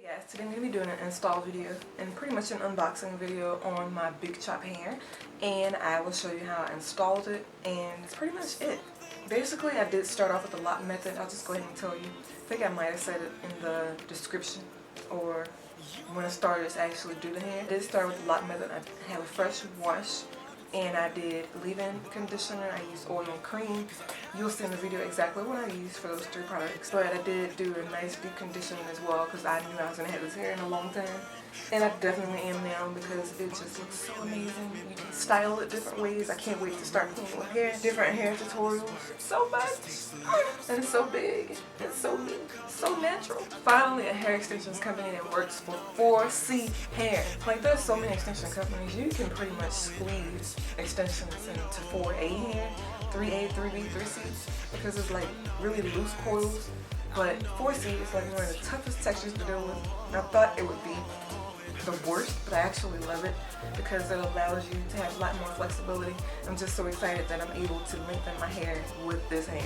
Guys, today I'm going to be doing an install video and pretty much an unboxing video on my big chop hair, and I will show you how I installed it, and it's pretty much it. Basically, I did start off with the lock method. I'll just go ahead and tell you. I think I might have said it in the description or when I started to actually do the hair. I did start with the lock method. I have a fresh wash, and I did leave-in conditioner. I used oil and cream. You'll see in the video exactly what I used for those three products. But I did do a nice deep conditioning as well because I knew I was going to have this hair in a long time. And I definitely am now because it just looks so amazing. You can style it different ways. I can't wait to start playing with hair. Different hair tutorials. So much. And it's so big. It's so big. So natural. Finally, a hair extensions company that works for 4C hair. Like, there's so many extension companies. You can pretty much squeeze extensions into 4A hair, 3A, 3B, 3C, because it's like really loose coils. But 4C is like one of the toughest textures to deal with. I thought it would be the worst, but I actually love it because it allows you to have a lot more flexibility. I'm just so excited that I'm able to lengthen my hair with this hair.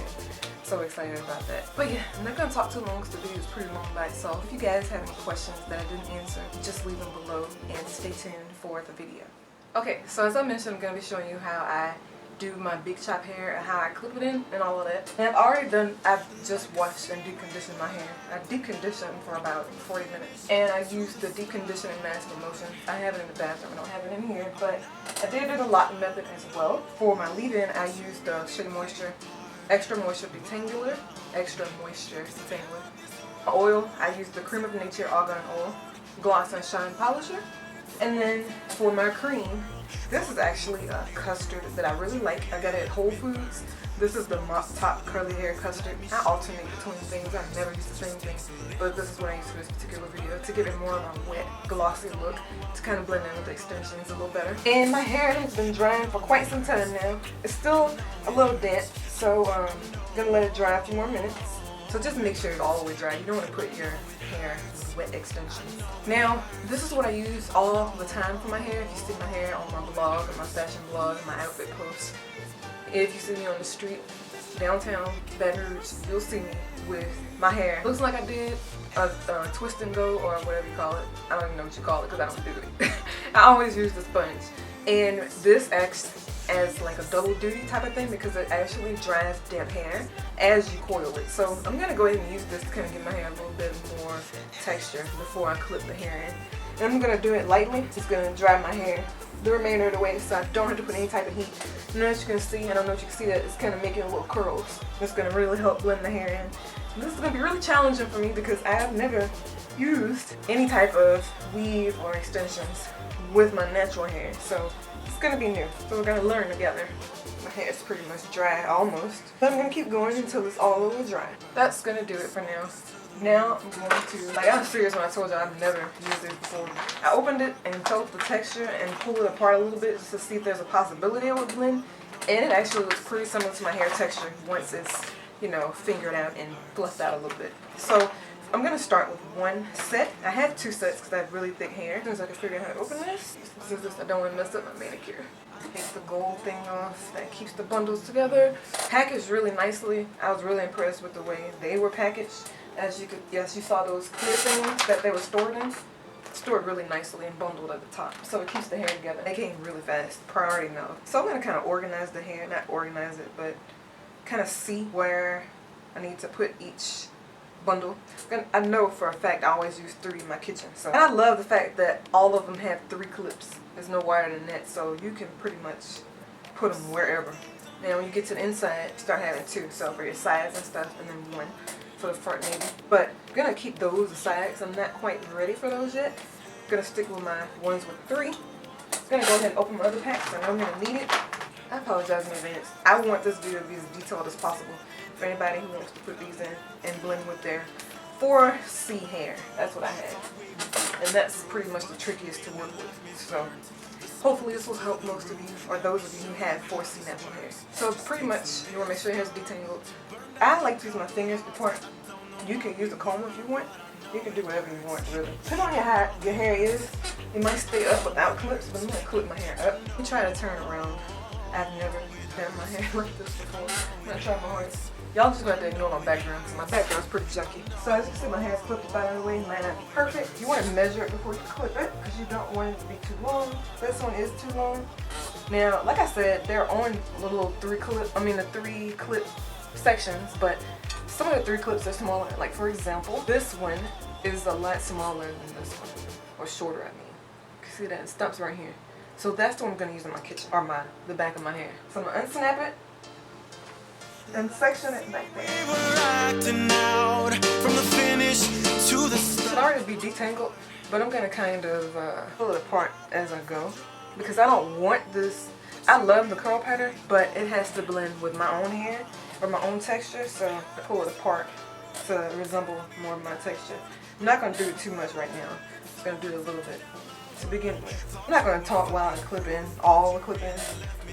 So excited about that. But yeah, I'm not going to talk too long because the video is pretty long by itself. If you guys have any questions that I didn't answer, just leave them below and stay tuned for the video. Okay, so as I mentioned, I'm going to be showing you how I do my big chop hair and how I clip it in and all of that. And I've just washed and deep conditioned my hair. I deep conditioned for about 40 minutes. And I used the deep conditioning mask for motion. I have it in the bathroom, I don't have it in here, but I did do the lock method as well. For my leave-in, I used the Shea Moisture Extra Moisture Detangler. Extra Moisture Detangler. Oil, I used the Cream of Nature Argan Oil. Gloss and Shine Polisher. And then for my cream, this is actually a custard that I really like. I got it at Whole Foods. This is the Mop Top Curly Hair Custard. I alternate between things. I never use the same thing. But this is what I use for this particular video to give it more of a wet, glossy look to kind of blend in with the extensions a little better. And my hair has been drying for quite some time now. It's still a little damp, so I'm going to let it dry a few more minutes. So just make sure it's all the way dry. You don't want to put your hair with wet extensions. Now, this is what I use all the time for my hair. If you see my hair on my blog, or my fashion blog, and my outfit posts. If you see me on the street, downtown, Baton Rouge, you'll see me with my hair. Looks like I did a twist and go, or whatever you call it. I don't even know what you call it because I don't do it. I always use the sponge. And this acts as like a double duty type of thing because it actually dries damp hair as you coil it. So I'm going to go ahead and use this to kind of give my hair a little bit more texture before I clip the hair in. And I'm going to do it lightly. It's going to dry my hair the remainder of the way so I don't have to put any type of heat. And as you can see, I don't know if you can see that, it's kind of making little curls. It's going to really help blend the hair in. This is going to be really challenging for me because I have never used any type of weave or extensions with my natural hair. So it's going to be new. So we're going to learn together. My hair is pretty much dry, almost. But I'm going to keep going until it's all over dry. That's going to do it for now. Now I'm going to, like, I was serious when I told you I've never used this before. I opened it and felt the texture and pulled it apart a little bit just to see if there's a possibility it would blend. And it actually looks pretty similar to my hair texture once it's, you know, fingered out and fluffed out a little bit. So I'm going to start with one set. I have two sets because I have really thick hair. As soon as I can figure out how to open this, I don't want to mess up my manicure. Take the gold thing off that keeps the bundles together. Packaged really nicely. I was really impressed with the way they were packaged. As you could, yes, you saw those clear things that they were stored in. Stored really nicely and bundled at the top. So it keeps the hair together. They came really fast. Priority mode. So I'm going to kind of organize the hair. Not organize it, but kind of see where I need to put each bundle. I know for a fact I always use 3 in my kitchen. So, and I love the fact that all of them have 3 clips. There's no wire in that, so you can pretty much put them wherever. Now when you get to the inside, you start having 2. So for your sides and stuff, and then 1 for the front maybe. But I'm going to keep those aside because I'm not quite ready for those yet. I'm going to stick with my ones with 3. I'm going to go ahead and open my other packs. I know I'm going to need it. I apologize in advance. I want this video to be as detailed as possible for anybody who wants to put these in and blend with their 4C hair. That's what I have. And that's pretty much the trickiest to work with. So hopefully this will help most of you, or those of you who have 4C natural hair. So pretty much, you want to make sure your hair is detangled. I like to use my fingers before. You can use a comb if you want. You can do whatever you want, really. Depending on how your hair is, it might stay up without clips, but I'm going to clip my hair up. Let me try to turn around. I've never done my hair like this before. I'm gonna try my hardest. Y'all just gonna have to ignore my background because my background's pretty junky. So as you can see, my hair's clipped about out of the way, might not be perfect. You want to measure it before you clip it because you don't want it to be too long. This one is too long. Now, like I said, they're on the little the 3 clip sections, but some of the 3 clips are smaller. Like for example, this one is a lot smaller than this one, or shorter. I mean, you can see that it stumps right here. So that's the one I'm gonna use in my kitchen, or the back of my hair. So I'm gonna unsnap it and section it back there. It should already be detangled, but I'm gonna kind of pull it apart as I go because I don't want this. I love the curl pattern, but it has to blend with my own hair or my own texture, so I pull it apart to resemble more of my texture. I'm not gonna do it too much right now. I'm just gonna do it a little bit to begin with. I'm not gonna talk while I clip in all the clip-ins,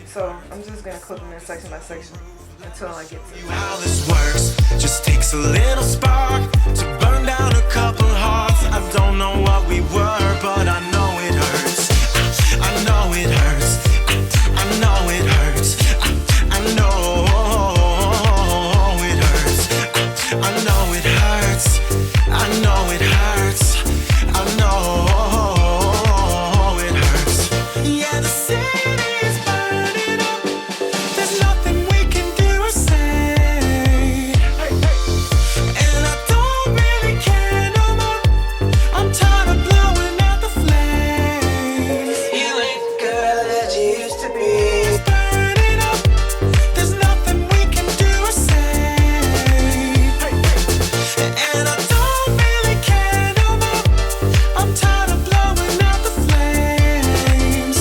so I'm just gonna clip them in section by section until I get to how this works. Just takes a little spark to burn down a couple hearts. I don't know what we were, but I know it hurts. I know it hurts. I know it hurts. I know it hurts. I know it hurts. I know it hurts. I know it hurts. Yeah, the city's burning up. There's nothing we can do or say. And I don't really care no more. I'm tired of blowing out the flames. You ain't the girl that you used to be. It's burning up. There's nothing we can do or say. And I don't really care no more. I'm tired of blowing out the flames.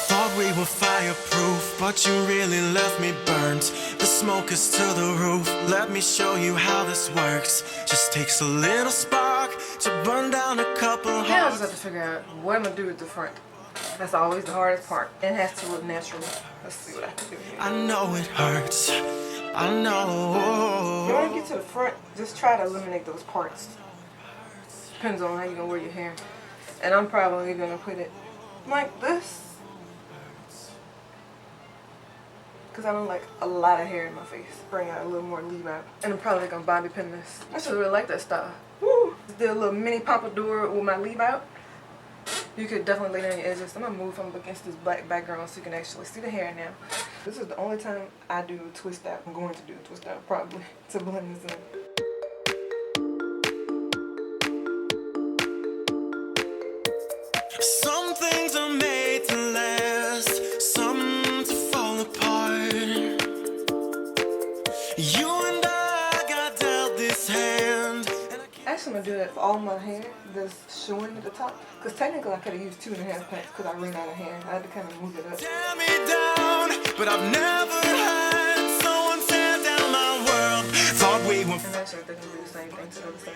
Thought we were fireproof, but you really left me burnt. The smoke is to the roof. Let me show you how this works. Just takes a little spark to burn down a couple Now I hearts. just have to figure out what I'm gonna do with the front. That's always the hardest part. It has to look natural. Let's see what I can do here. I know it hurts. I If you know. want to get to the front, just try to eliminate those parts. Depends on how you're gonna wear your hair. And I'm probably gonna put it like this, because I don't like a lot of hair in my face. Bring out a little more leave out. And I'm probably gonna bobby pin this. I just really like that style. Woo! Just did a little mini pompadour with my leave out. You could definitely lay down your edges. I'm gonna move from against this black background so you can actually see the hair now. This is the only time I do a twist out. I'm going to do a twist out probably to blend this in. Some things are made to last, some to fall apart. You and I got dealt this hand. Actually, I'm gonna do that for all my hair that's showing at the top. Because technically I could have used 2.5 packs because I ran out of hair. I had to kind of move it up. Tear me down, but I've never had someone tear down my world. Thought we were And actually I think I'm gonna do the same thing to the other side.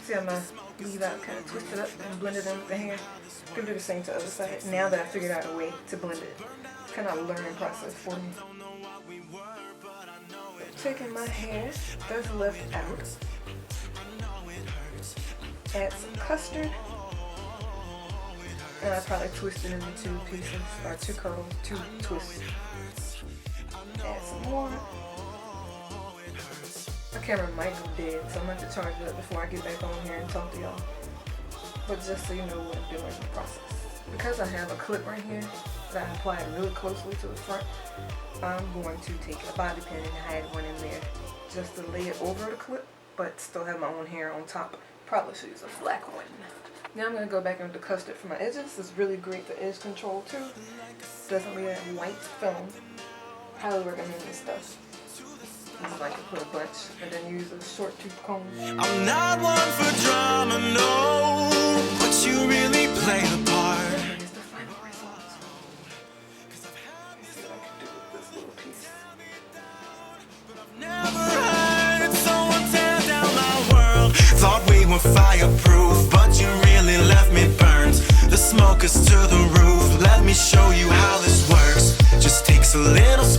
See how my leave out kind of twisted up and blended in with the hair? I'm gonna do the same to the other side now that I figured out a way to blend it. It's kind of a learning process for me. Taking my hair that's left out. Add some custard. And I probably twist it into 2 pieces, or 2 curls, 2 twists. Add some more. My camera might be dead, so I'm going to have to charge it up before I get back on here and talk to y'all. But just so you know what I'm doing in the process. Because I have a clip right here that I applied really closely to the front, I'm going to take a bobby pin and add one in there just to lay it over the clip, but still have my own hair on top. Probably should use a black one. Now I'm going to go back into custard for my edges. It's really great for edge control too. Doesn't leave that white film. Highly recommend this stuff. This is like you put a bunch and then use a short tooth comb. I'm not one for drama, no, but you really play the part. Here's the final result. Let's see what I can do with this little piece. Never heard someone tear down my world. Thought we were fireproof, but you really left me burnt. The smoke is to the roof. Let me show you how this works. a little